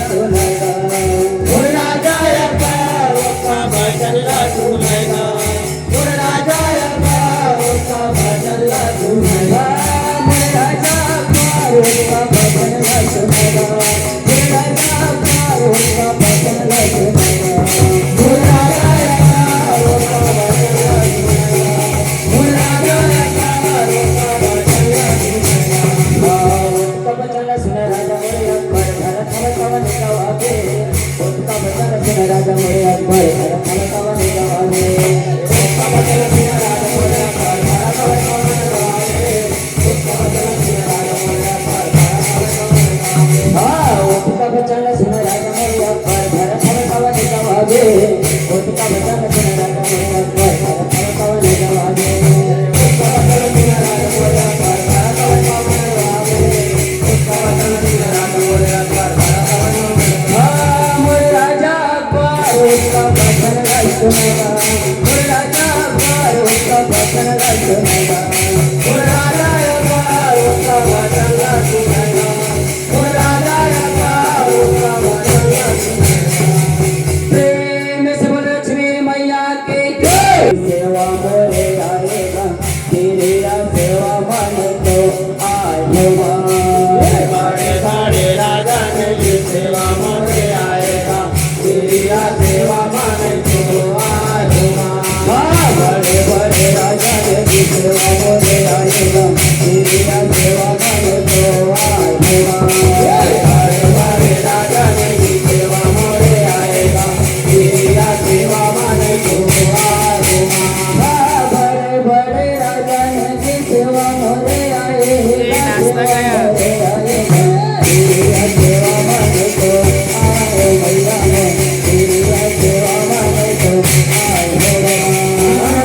सुनेगा राजा उसका भजन सुनेगा राजा उसका भजन सुनेगा राजा उसका भजन सुनेगा राजा उसका भजन सुनेगा राजा मोरे अकबर उसका बचन सुन राजा मोरे अकबर भरत पवन गवागे उसका बचन सुन राजा मोरे अकबर भरत पवन गवागे उसका बचन सुन राजा मोरे अकबर भरत पवन गवागे उसका बचन सुन राजा मोरे अकबर भरत पवन मोरे राजा अकबर उसका बचन सुनेगा मोरे राजा अकबर उसका बचन सुनेगा मोरे राजा अकबर उसका बचन सुनेगा मोरे राजा अकबर उसका बचन सुनेगा प्रेम से बोलो लक्ष्मी मैया की जय सेवा मोरे आएगा तेरी सेवा मन तो आएगा बड़े बड़े राजा ने सेवा मोरे आएगा तेरी सेवा माने तो आएगा बड़े बड़े राजा ने सेवा मोरे आएगा तेरी सेवा मन तो आएगा बड़े बड़े राजा ने सेवा मोरे आएगा तेरी सेवा माने तो आएगा बड़े बड़े राजा ने सेवा मोरे आएगा सेवा मन तो आए भैया तेरी सेवा मन तो आएगा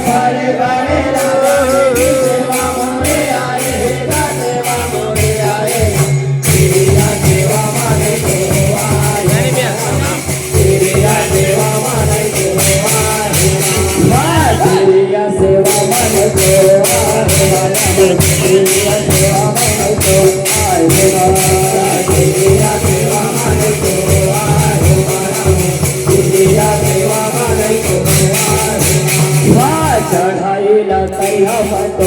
बड़े बड़े राजा ने सेवा मोरे आएगा सेवा मोरे आएगा तेरी सेवा माने तो आएगा तेरी सेवा माने तो आएगा तेरी सेवा मन को आएगा तेरी सेवा मन को आएगा तेरी सेवा माने तो आएगा तेरी सेवा माने तो आएगा चढ़ाई ला करिया मत